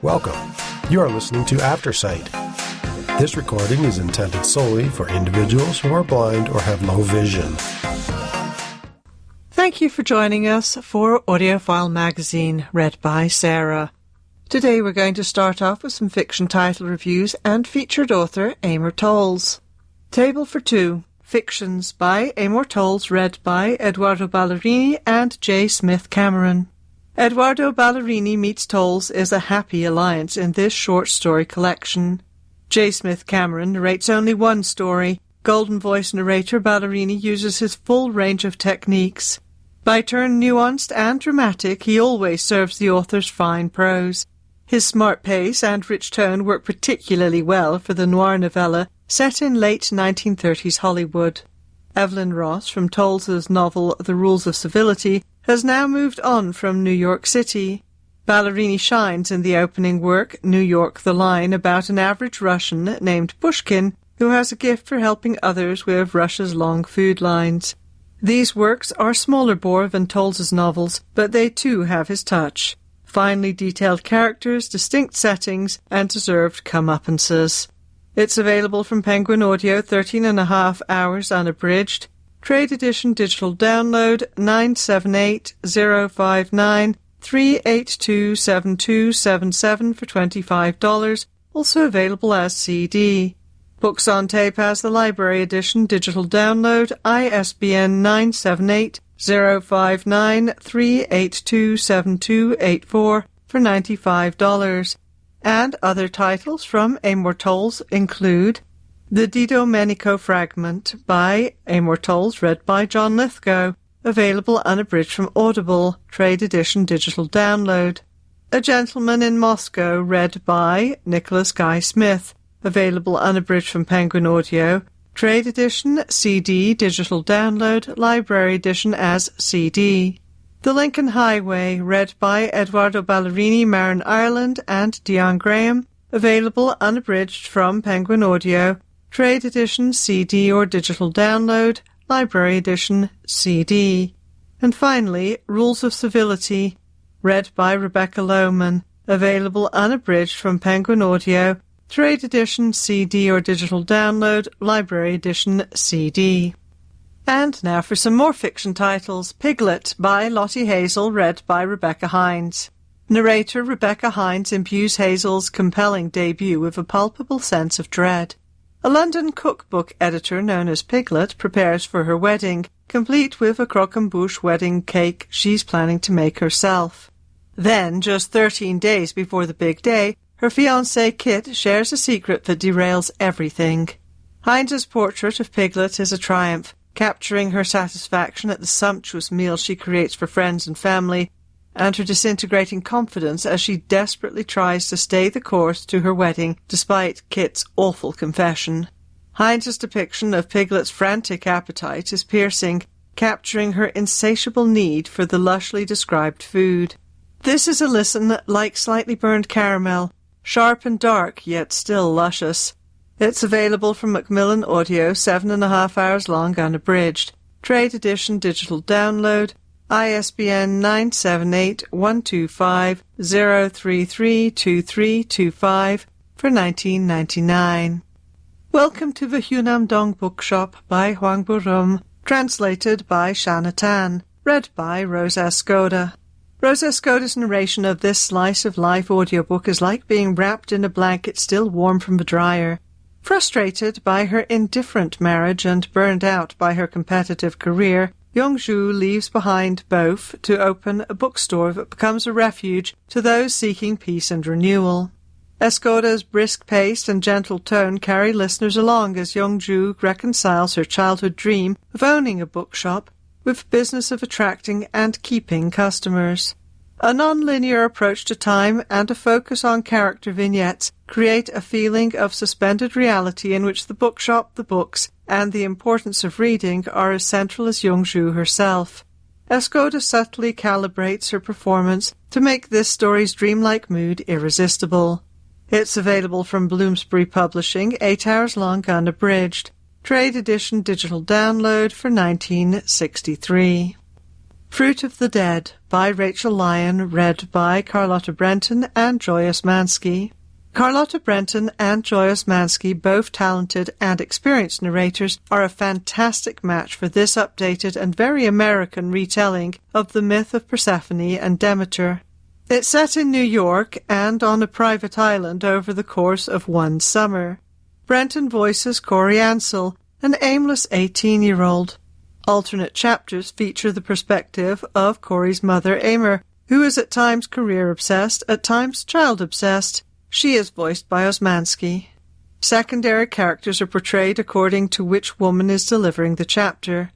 Welcome. You are listening to Aftersight. This recording is intended solely for individuals who are blind or have low vision. Thank you for joining us for Audiophile Magazine, read by Sarah. Today we're going to start off with some fiction title reviews and featured author Amor Towles. Table for Two, Fictions by Amor Towles, read by Edoardo Ballerini and J. Smith Cameron. Edoardo Ballerini meets Towles is a happy alliance in this short story collection. J. Smith Cameron narrates only one story. Golden voice narrator Ballerini uses his full range of techniques. By turn nuanced and dramatic, he always serves the author's fine prose. His smart pace and rich tone work particularly well for the noir novella set in late 1930s Hollywood. Evelyn Ross, from Towles's novel The Rules of Civility, has now moved on from New York City. Ballerini shines in the opening work, New York the Line, about an average Russian named Pushkin who has a gift for helping others with Russia's long food lines. These works are smaller bore than Towles's novels, but they too have his touch. Finely detailed characters, distinct settings, and deserved comeuppances. It's available from Penguin Audio, 13.5 hours unabridged. Trade edition digital download 978-059-382-7277 for $25, also available as CD. Books on Tape has the library edition digital download ISBN 978-059-382-7284 for $95. And other titles from Amor Towles include The Di Domenico Fragment by Amor Towles, read by John Lithgow, available unabridged from Audible, trade edition digital download. A Gentleman in Moscow, read by Nicholas Guy Smith, available unabridged from Penguin Audio, trade edition, CD, digital download, library edition as CD. The Lincoln Highway, read by Edoardo Ballerini, Marin Ireland, and Dion Graham, available unabridged from Penguin Audio, trade edition, CD or digital download, library edition, CD. And finally, Rules of Civility, read by Rebecca Lohman, available unabridged from Penguin Audio, trade edition, CD or digital download, library edition, CD. And now for some more fiction titles. Piglet by Lottie Hazel, read by Rebecca Hines. Narrator Rebecca Hines imbues Hazel's compelling debut with a palpable sense of dread. A London cookbook editor known as Piglet prepares for her wedding, complete with a croquembouche wedding cake she's planning to make herself. Then, just 13 days before the big day, her fiancé Kit shares a secret that derails everything. Hines's portrait of Piglet is a triumph, capturing her satisfaction at the sumptuous meal she creates for friends and family, and her disintegrating confidence as she desperately tries to stay the course to her wedding despite Kit's awful confession. Hines's depiction of Piglet's frantic appetite is piercing, capturing her insatiable need for the lushly described food. This is a listen like slightly burned caramel, sharp and dark, yet still luscious. It's available from Macmillan Audio, 7.5 hours long unabridged. Trade edition digital download, ISBN 978-125-0332325 for $19.99. Welcome to the Hunam Dong Bookshop by Huang Burum, translated by Shanna Tan, read by Rosa Escoda. Rosa Escoda's narration of this slice of life audiobook is like being wrapped in a blanket still warm from the dryer. Frustrated by her indifferent marriage and burned out by her competitive career, Yongzhu leaves behind both to open a bookstore that becomes a refuge to those seeking peace and renewal. Escoda's brisk pace and gentle tone carry listeners along as Yongzhu reconciles her childhood dream of owning a bookshop with the business of attracting and keeping customers. A non-linear approach to time and a focus on character vignettes create a feeling of suspended reality in which the bookshop, the books, and the importance of reading are as central as Yongzhu herself. Escoda subtly calibrates her performance to make this story's dreamlike mood irresistible. It's available from Bloomsbury Publishing, 8 hours long unabridged. Trade edition digital download for $19.63. Fruit of the Dead by Rachel Lyon, read by Carlotta Brenton and Joy Osmanski. Carlotta Brenton and Joy Osmanski, both talented and experienced narrators, are a fantastic match for this updated and very American retelling of the myth of Persephone and Demeter. It's set in New York and on a private island over the course of one summer. Brenton voices Corey Ansel, an aimless 18-year-old. Alternate chapters feature the perspective of Corey's mother, Amer, who is at times career-obsessed, at times child-obsessed. She is voiced by Osmanski. Secondary characters are portrayed according to which woman is delivering the chapter.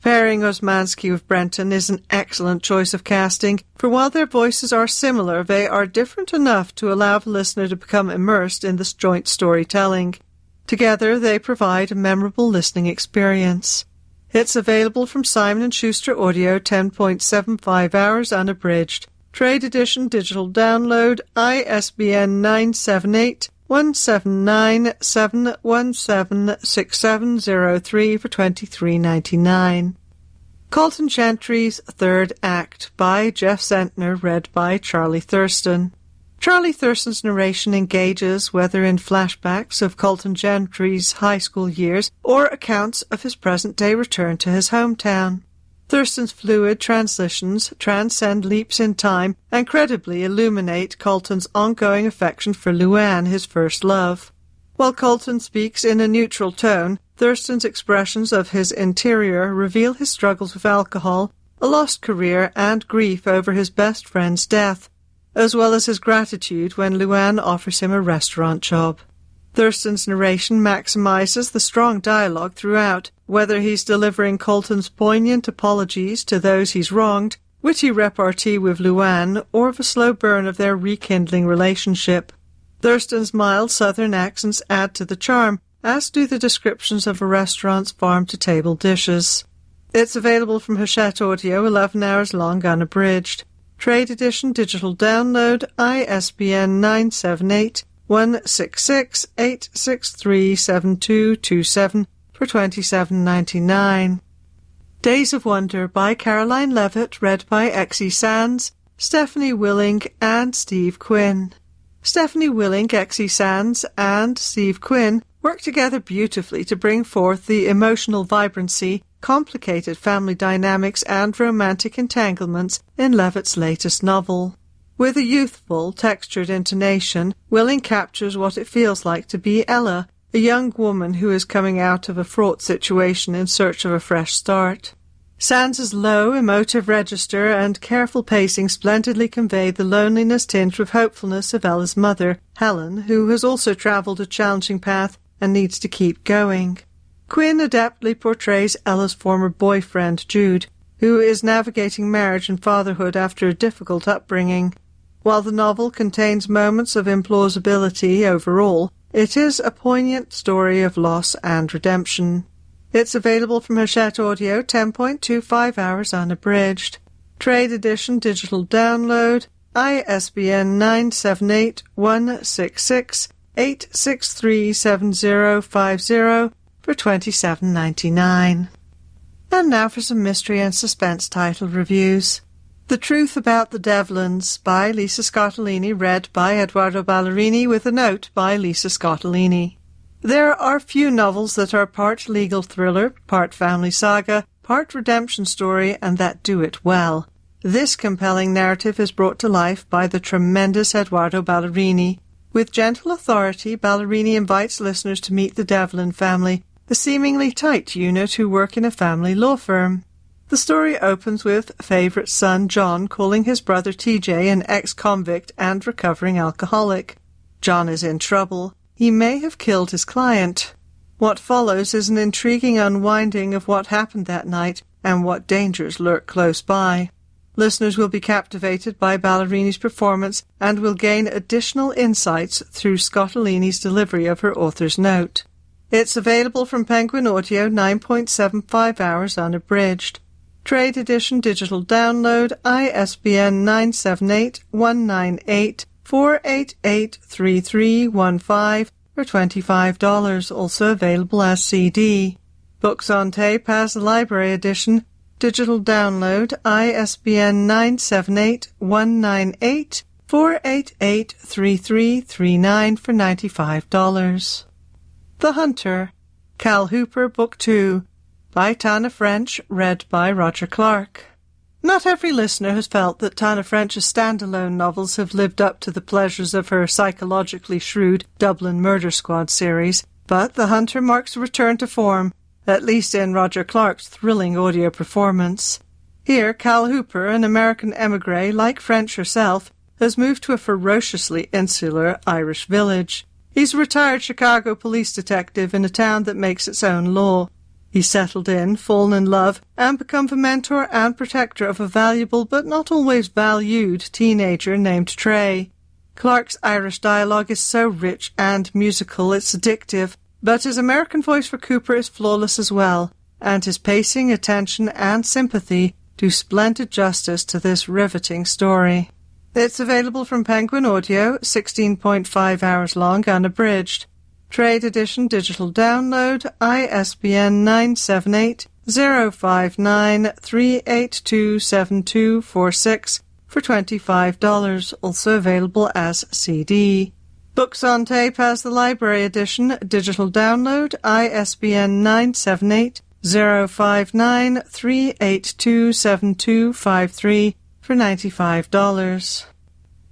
Pairing Osmanski with Brenton is an excellent choice of casting, for while their voices are similar, they are different enough to allow the listener to become immersed in this joint storytelling. Together, they provide a memorable listening experience. It's available from Simon & Schuster Audio, 10.75 hours unabridged. Trade edition digital download, ISBN 978-179-717-6703 for $23.99. Colton Gentry's Third Act by Jeff Zentner, read by Charlie Thurston. Charlie Thurston's narration engages whether in flashbacks of Colton Gentry's high school years or accounts of his present-day return to his hometown. Thurston's fluid transitions transcend leaps in time and credibly illuminate Colton's ongoing affection for Luann, his first love. While Colton speaks in a neutral tone, Thurston's expressions of his interior reveal his struggles with alcohol, a lost career, and grief over his best friend's death, as well as his gratitude when Luann offers him a restaurant job. Thurston's narration maximizes the strong dialogue throughout, whether he's delivering Colton's poignant apologies to those he's wronged, witty repartee with Luann, or the slow burn of their rekindling relationship. Thurston's mild southern accents add to the charm, as do the descriptions of a restaurant's farm-to-table dishes. It's available from Hachette Audio, 11 hours long unabridged. Trade edition digital download, ISBN 978-166-863-7227 for $27.99. Days of Wonder by Caroline Levitt, read by Exie Sands, Stephanie Willing, and Steve Quinn. Stephanie Willing, Exie Sands, and Steve Quinn work together beautifully to bring forth the emotional vibrancy, complicated family dynamics, and romantic entanglements in Levitt's latest novel. With a youthful, textured intonation, Willing captures what it feels like to be Ella, a young woman who is coming out of a fraught situation in search of a fresh start. Sands's low, emotive register and careful pacing splendidly convey the loneliness tinged with hopefulness of Ella's mother, Helen, who has also travelled a challenging path and needs to keep going. Quinn adeptly portrays Ella's former boyfriend, Jude, who is navigating marriage and fatherhood after a difficult upbringing. While the novel contains moments of implausibility overall, it is a poignant story of loss and redemption. It's available from Hachette Audio, 10.25 hours unabridged. Trade edition digital download, ISBN 978-166-863-7050 for $27.99. And now for some mystery and suspense title reviews. The Truth About the Devlins by Lisa Scottolini, read by Edoardo Ballerini with a note by Lisa Scottolini. There are few novels that are part legal thriller, part family saga, part redemption story, and that do it well. This compelling narrative is brought to life by the tremendous Edoardo Ballerini. With gentle authority, Ballerini invites listeners to meet the Devlin family, a seemingly tight unit who work in a family law firm. The story opens with favourite son John calling his brother TJ an ex-convict and recovering alcoholic. John is in trouble. He may have killed his client. What follows is an intriguing unwinding of what happened that night and what dangers lurk close by. Listeners will be captivated by Ballerini's performance and will gain additional insights through Scottolini's delivery of her author's note. It's available from Penguin Audio, 9.75 hours unabridged. Trade edition digital download, ISBN 978-198-488-3315 for $25, also available as CD. Books on Tape has the library edition. digital download, ISBN 978-198-488-3339 for $95. The Hunter, Cal Hooper, Book 2, by Tana French, read by Roger Clark. Not every listener has felt that Tana French's standalone novels have lived up to the pleasures of her psychologically shrewd Dublin Murder Squad series, but The Hunter marks a return to form, at least in Roger Clark's thrilling audio performance. Here, Cal Hooper, an American émigré like French herself, has moved to a ferociously insular Irish village. He's a retired Chicago police detective in a town that makes its own law. He's settled in, fallen in love, and become the mentor and protector of a valuable but not always valued teenager named Trey. Clark's Irish dialogue is so rich and musical it's addictive, but his American voice for Cooper is flawless as well, and his pacing, attention, and sympathy do splendid justice to this riveting story. It's available from Penguin Audio, 16.5 hours long, unabridged. Trade edition digital download, ISBN 978-059-3827246 for $25, also available as CD. Books on Tape has the library edition, digital download, ISBN 978-059-3827253 for $95.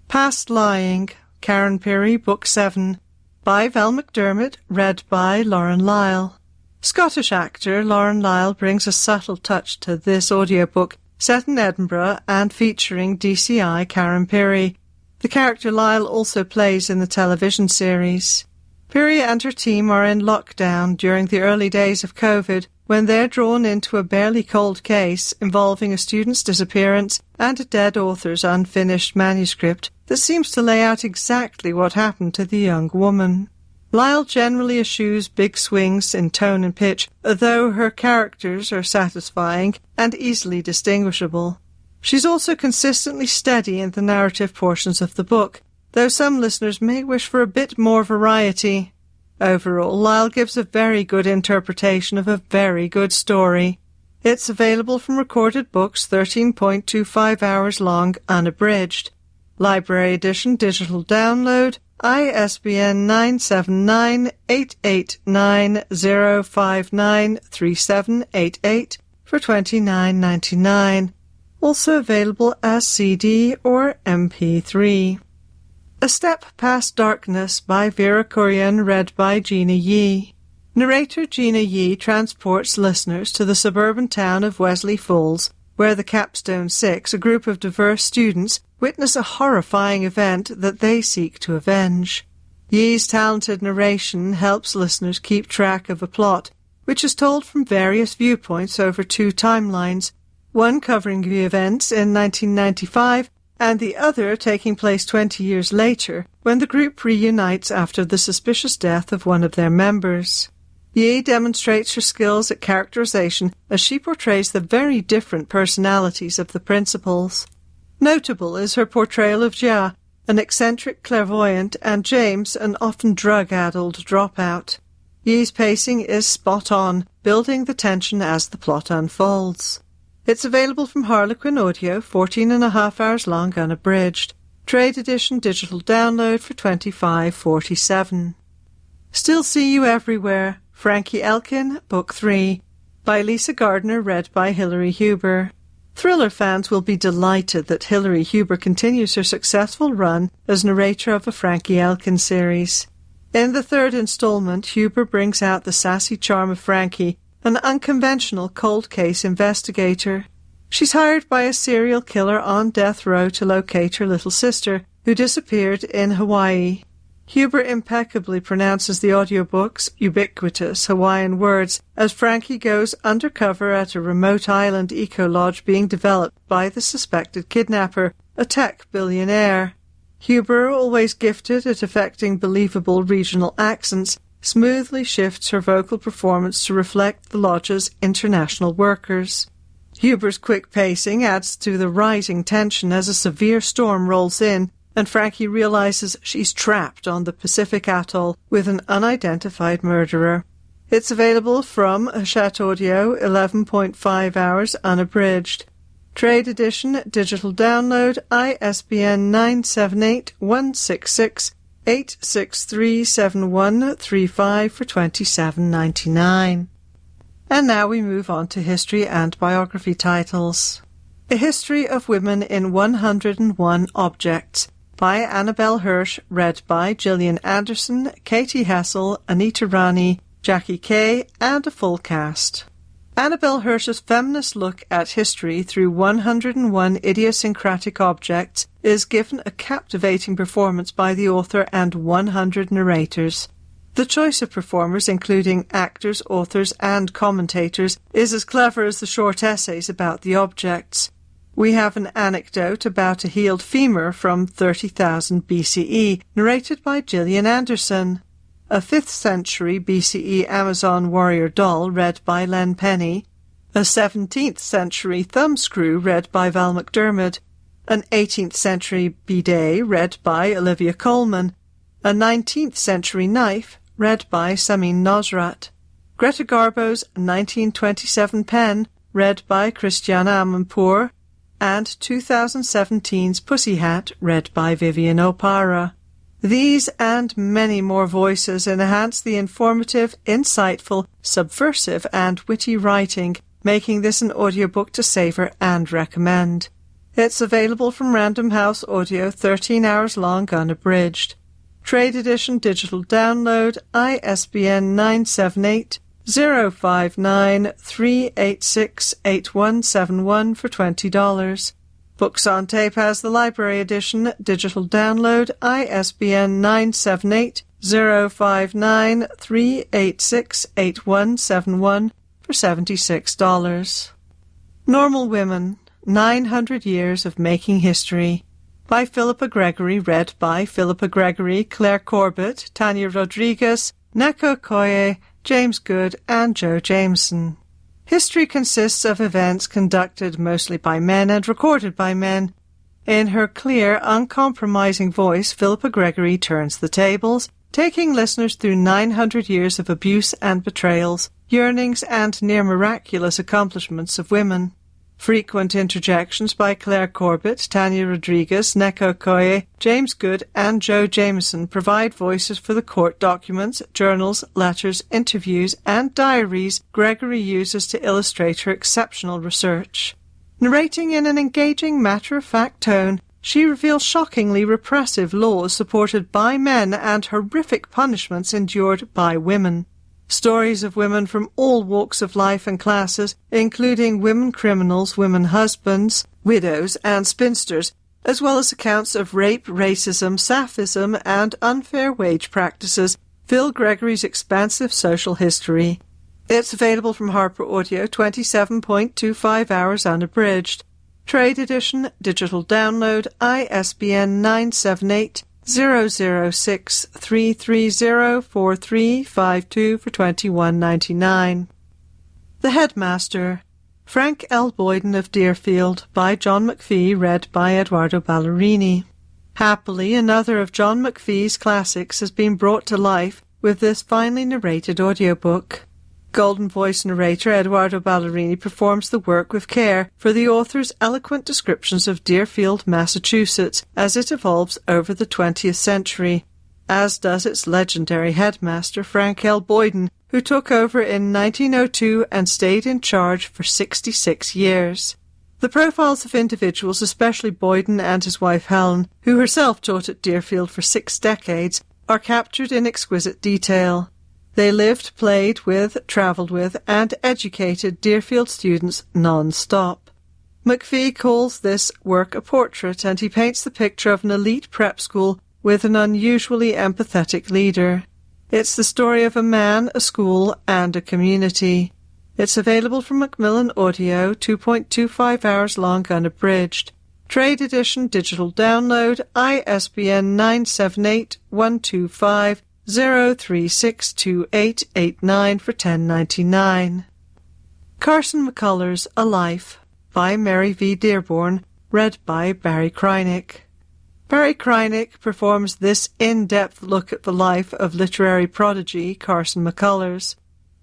Past Lying, Karen Pirie, Book 7, by Val McDermott, read by Lauren Lyle. Scottish actor Lauren Lyle brings a subtle touch to this audiobook, set in Edinburgh and featuring DCI Karen Pirie. The character Lyle also plays in the television series. Pirie and her team are in lockdown during the early days of COVID, when they're drawn into a barely cold case involving a student's disappearance and a dead author's unfinished manuscript that seems to lay out exactly what happened to the young woman. Lyle generally eschews big swings in tone and pitch, though her characters are satisfying and easily distinguishable. She's also consistently steady in the narrative portions of the book, though some listeners may wish for a bit more variety. Overall, Lyle gives a very good interpretation of a very good story. It's available from Recorded Books, 13.25 hours long, unabridged. Library edition digital download, ISBN 979-889-059-3788 for $29.99. Also available as CD or MP3. A Step Past Darkness by Vera Kurian, read by Gina Yee. Narrator Gina Yee transports listeners to the suburban town of Wesley Falls, where the Capstone Six, a group of diverse students, witness a horrifying event that they seek to avenge. Yee's talented narration helps listeners keep track of a plot, which is told from various viewpoints over two timelines, one covering the events in 1995 and the other taking place 20 years later, when the group reunites after the suspicious death of one of their members. Yee demonstrates her skills at characterization as she portrays the very different personalities of the principals. Notable is her portrayal of Jia, an eccentric clairvoyant, and James, an often drug-addled dropout. Yee's pacing is spot on, building the tension as the plot unfolds. It's available from Harlequin Audio, 14.5 hours long, unabridged. Trade edition digital download for $25.47. Still See You Everywhere, Frankie Elkin, Book 3, by Lisa Gardner, read by Hilary Huber. Thriller fans will be delighted that Hilary Huber continues her successful run as narrator of a Frankie Elkin series. In the third installment, Huber brings out the sassy charm of Frankie, an unconventional cold case investigator. She's hired by a serial killer on death row to locate her little sister, who disappeared in Hawaii. Huber impeccably pronounces the audiobook's ubiquitous Hawaiian words as Frankie goes undercover at a remote island eco-lodge being developed by the suspected kidnapper, a tech billionaire. Huber, always gifted at affecting believable regional accents, smoothly shifts her vocal performance to reflect the lodge's international workers. Huber's quick pacing adds to the rising tension as a severe storm rolls in, and Frankie realizes she's trapped on the Pacific atoll with an unidentified murderer. It's available from Hachette Audio, 11.5 hours unabridged. Trade edition, digital download, ISBN 978-166-8637135 for $27.99. And now we move on to history and biography titles. A History of Women in 101 Objects by Annabelle Hirsch, read by Gillian Anderson, Katie Hessel, Anita Rani, Jackie Kay, and a full cast. Annabelle Hirsch's feminist look at history through 101 idiosyncratic objects is given a captivating performance by the author and 100 narrators. The choice of performers, including actors, authors, and commentators, is as clever as the short essays about the objects. We have an anecdote about a healed femur from 30,000 BCE, narrated by Gillian Anderson. A 5th century BCE Amazon warrior doll, read by Len Penny. A 17th century thumbscrew, read by Val McDermid. An 18th century bidet, read by Olivia Colman. A 19th century knife, read by Samin Nosrat. Greta Garbo's 1927 pen, read by Christiana Amanpour. And 2017's Pussy Hat, read by Vivian O'Para. These and many more voices enhance the informative, insightful, subversive, and witty writing, making this an audiobook to savour and recommend. It's available from Random House Audio, 13 hours long unabridged. Trade edition digital download, ISBN 978-059-386-8171 for $20. Books on Tape has the library edition, digital download, ISBN 978-059-386-8171 for $76. Normal Women, 900 Years of Making History by Philippa Gregory, read by Philippa Gregory, Claire Corbett, Tanya Rodriguez, Neko Koye, James Good, and Joe Jameson. History consists of events conducted mostly by men and recorded by men. In her clear, uncompromising voice, Philippa Gregory turns the tables, taking listeners through 900 years of abuse and betrayals, yearnings and near-miraculous accomplishments of women. Frequent interjections by Claire Corbett, Tanya Rodriguez, Neko Koye, James Good, and Joe Jameson provide voices for the court documents, journals, letters, interviews, and diaries Gregory uses to illustrate her exceptional research. Narrating in an engaging, matter-of-fact tone, she reveals shockingly repressive laws supported by men and horrific punishments endured by women. Stories of women from all walks of life and classes, including women criminals, women husbands, widows, and spinsters, as well as accounts of rape, racism, sapphism, and unfair wage practices, fill Gregory's expansive social history. It's available from Harper Audio, 27.25 hours unabridged. Trade edition, digital download, ISBN 978-006-330-4352 for $21.99. The Headmaster, Frank L. Boyden of Deerfield, by John McPhee, read by Eduardo Ballerini. Happily, another of John McPhee's classics has been brought to life with this finely narrated audiobook. Golden Voice narrator Eduardo Ballerini performs the work with care for the author's eloquent descriptions of Deerfield, Massachusetts, as it evolves over the 20th century, as does its legendary headmaster Frank L. Boyden, who took over in 1902 and stayed in charge for 66 years. The profiles of individuals, especially Boyden and his wife Helen, who herself taught at Deerfield for 6 decades, are captured in exquisite detail. They lived, played with, travelled with, and educated Deerfield students non-stop. McPhee calls this work a portrait, and he paints the picture of an elite prep school with an unusually empathetic leader. It's the story of a man, a school, and a community. It's available from Macmillan Audio, 2.25 hours long unabridged. Trade edition digital download, ISBN 978-125-0362889 for $10.99. Carson McCullers, A Life, by Mary V. Dearborn, read by Barry Krynick. Barry Krynick performs this in-depth look at the life of literary prodigy Carson McCullers.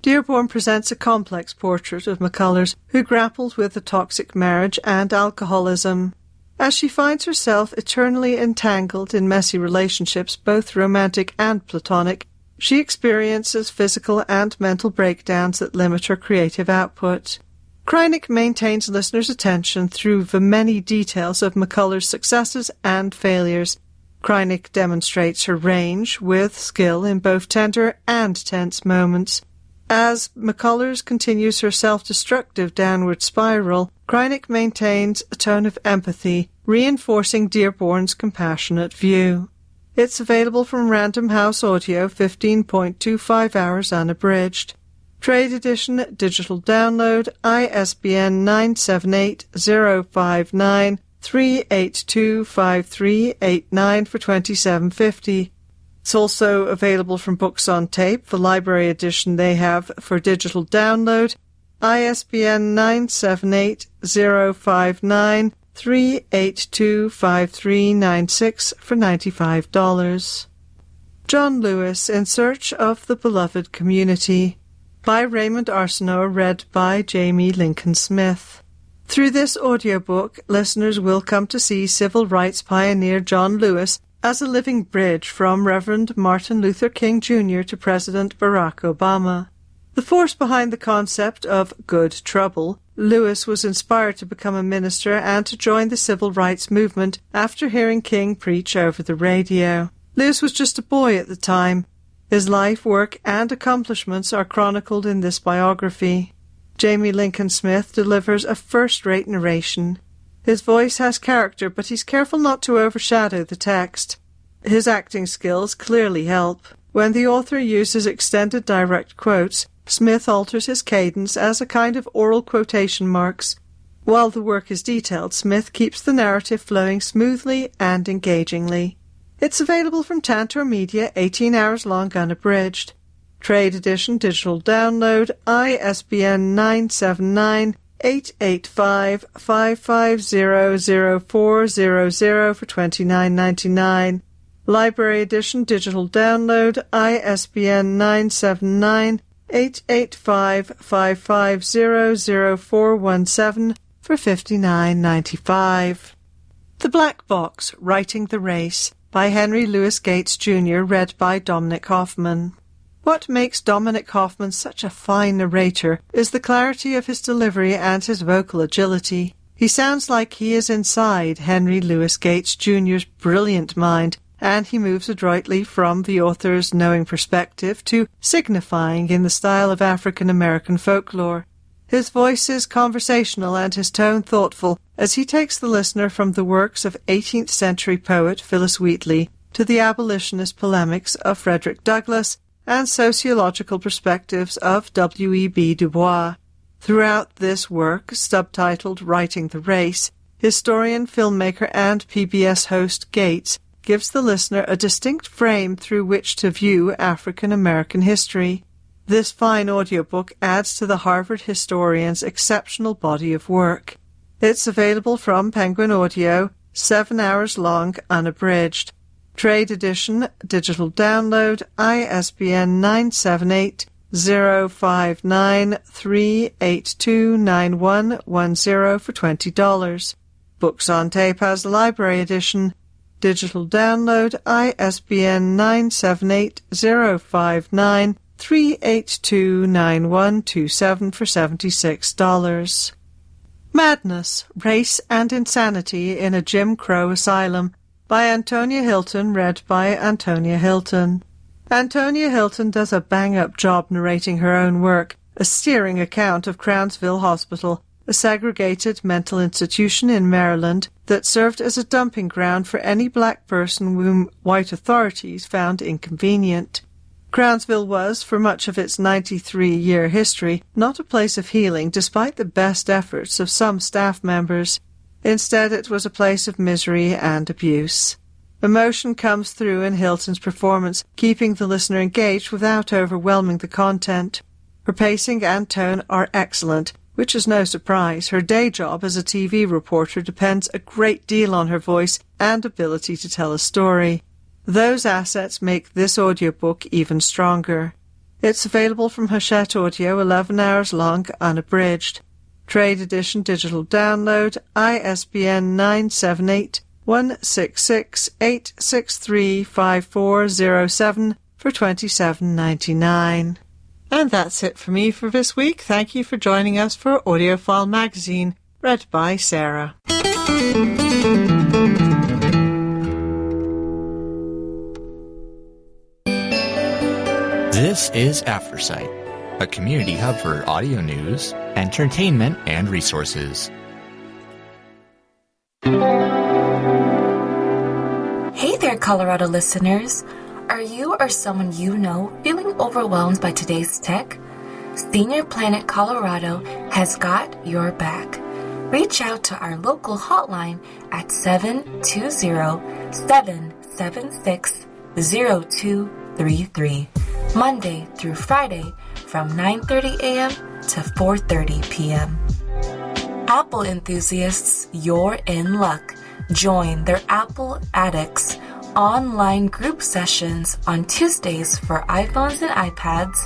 Dearborn presents a complex portrait of McCullers, who grapples with a toxic marriage and alcoholism. As she finds herself eternally entangled in messy relationships, both romantic and platonic, she experiences physical and mental breakdowns that limit her creative output. Krynick maintains listeners' attention through the many details of McCullers' successes and failures. Krynick demonstrates her range with skill in both tender and tense moments. As McCullers continues her self-destructive downward spiral, Krynick maintains a tone of empathy, reinforcing Dearborn's compassionate view. It's available from Random House Audio, 15.25 hours unabridged. Trade edition, digital download, ISBN 978-059-3825389 for $27.50. It's also available from Books on Tape, the library edition they have for digital download, ISBN 978-059-3825396 for $95. John Lewis, In Search of the Beloved Community, by Raymond Arsenault, read by Jamie Lincoln Smith. Through this audiobook, listeners will come to see civil rights pioneer John Lewis as a living bridge from Reverend Martin Luther King Jr. to President Barack Obama. The force behind the concept of good trouble, Lewis was inspired to become a minister and to join the civil rights movement after hearing King preach over the radio. Lewis was just a boy at the time. His life, work, and accomplishments are chronicled in this biography. Jamie Lincoln Smith delivers a first-rate narration. His voice has character, but he's careful not to overshadow the text. His acting skills clearly help. When the author uses extended direct quotes, Smith alters his cadence as a kind of oral quotation marks. While the work is detailed, Smith keeps the narrative flowing smoothly and engagingly. It's available from Tantor Media, 18 hours long unabridged. Trade edition, digital download, ISBN 979-885-5500400 for $29.99. Library edition, digital download, ISBN 979-885-5500417 for $59.95. The Black Box, Writing the Race, by Henry Louis Gates, Jr., read by Dominic Hoffman. What makes Dominic Hoffman such a fine narrator is the clarity of his delivery and his vocal agility. He sounds like he is inside Henry Louis Gates, Jr.'s brilliant mind, and he moves adroitly from the author's knowing perspective to signifying in the style of African-American folklore. His voice is conversational and his tone thoughtful as he takes the listener from the works of 18th-century poet Phillis Wheatley to the abolitionist polemics of Frederick Douglass and sociological perspectives of W.E.B. Du Bois. Throughout this work, subtitled Writing the Race, historian, filmmaker, and PBS host Gates gives the listener a distinct frame through which to view African-American history. This fine audiobook adds to the Harvard historian's exceptional body of work. It's available from Penguin Audio, 7 hours long, unabridged. Trade edition, digital download, ISBN 978-059-3829110 for $20. Books on Tape has a library edition. Digital download, ISBN 978-059-3829127 for $76. Madness, Race and Insanity in a Jim Crow Asylum, by Antonia Hilton, read by Antonia Hilton. Antonia Hilton does a bang-up job narrating her own work, a searing account of Crownsville Hospital, a segregated mental institution in Maryland that served as a dumping ground for any black person whom white authorities found inconvenient. Crownsville was, for much of its 93-year history, not a place of healing despite the best efforts of some staff members. Instead, it was a place of misery and abuse. Emotion comes through in Hilton's performance, keeping the listener engaged without overwhelming the content. Her pacing and tone are excellent, which is no surprise. Her day job as a TV reporter depends a great deal on her voice and ability to tell a story. Those assets make this audiobook even stronger. It's available from Hachette Audio, 11 hours long, unabridged. Trade edition digital download, ISBN 978-166-863-5407 for $27.99. And that's it for me for this week. Thank you for joining us for Audiophile Magazine, read by Sarah. This is Aftersight, a community hub for audio news, entertainment, and resources. Hey there, Colorado listeners. Are you or someone you know feeling overwhelmed by today's tech? Senior Planet Colorado has got your back. Reach out to our local hotline at 720-776-0233, Monday through Friday from 9:30 a.m. to 4:30 p.m. Apple enthusiasts, you're in luck. Join their Apple Addicts online group sessions on Tuesdays for iPhones and iPads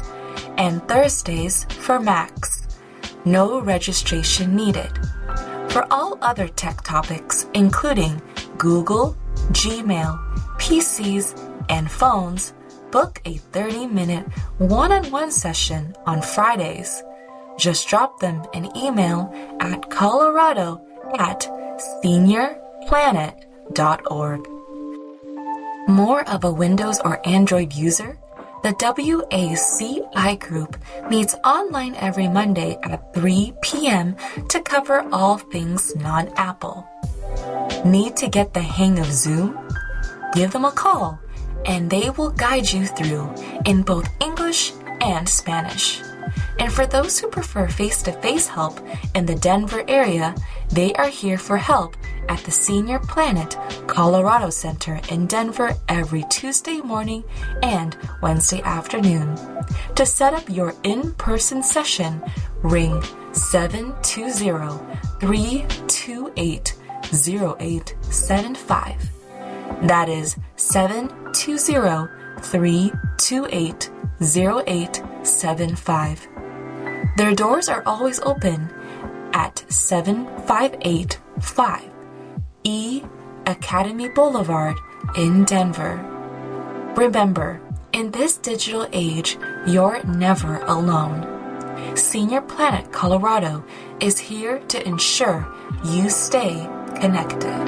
and Thursdays for Macs. No registration needed. For all other tech topics, including Google, Gmail, PCs, and phones, book a 30-minute one-on-one session on Fridays. Just drop them an email at colorado@seniorplanet.org. More of a Windows or Android user? The WACI group meets online every Monday at 3 p.m. to cover all things non-Apple. Need to get the hang of Zoom? Give them a call, and they will guide you through in both English and Spanish. And for those who prefer face-to-face help in the Denver area, they are here for help at the Senior Planet Colorado Center in Denver every Tuesday morning and Wednesday afternoon. To set up your in-person session, ring 720-328-0875. That is 720-328-0875. Their doors are always open at 7585 E Academy Boulevard in Denver. Remember, in this digital age, you're never alone. Senior Planet Colorado is here to ensure you stay connected.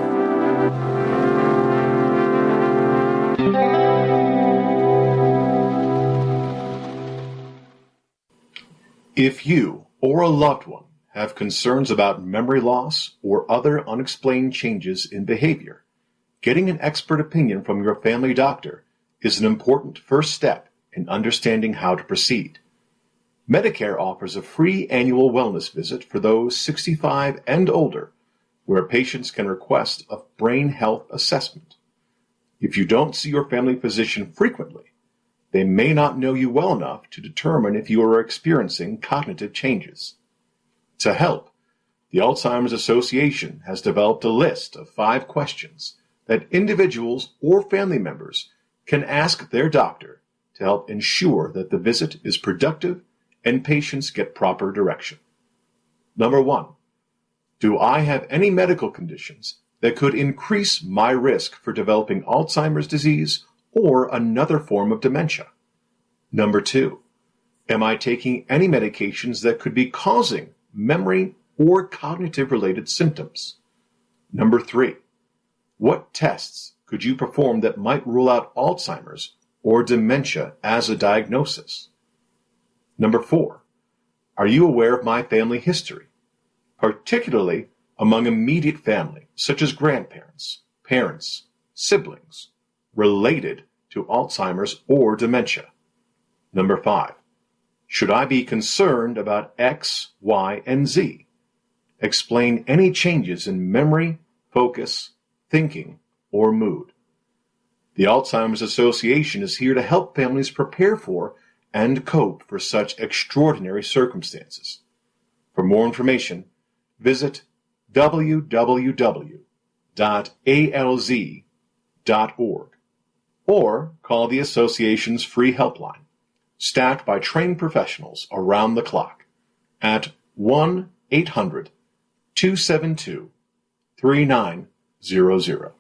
If you or a loved one have concerns about memory loss or other unexplained changes in behavior, getting an expert opinion from your family doctor is an important first step in understanding how to proceed. Medicare offers a free annual wellness visit for those 65 and older, where patients can request a brain health assessment. If you don't see your family physician frequently, they may not know you well enough to determine if you are experiencing cognitive changes. To help, the Alzheimer's Association has developed a list of 5 questions that individuals or family members can ask their doctor to help ensure that the visit is productive and patients get proper direction. Number 1, do I have any medical conditions that could increase my risk for developing Alzheimer's disease or another form of dementia? Number 2, am I taking any medications that could be causing memory or cognitive-related symptoms? Number 3, what tests could you perform that might rule out Alzheimer's or dementia as a diagnosis? Number 4, are you aware of my family history, particularly among immediate family, such as grandparents, parents, siblings, related to Alzheimer's or dementia? Number 5, should I be concerned about X, Y, and Z? Explain any changes in memory, focus, thinking, or mood. The Alzheimer's Association is here to help families prepare for and cope for such extraordinary circumstances. For more information, visit www.alz.org or call the Association's free helpline, staffed by trained professionals around the clock at 1-800-272-3900.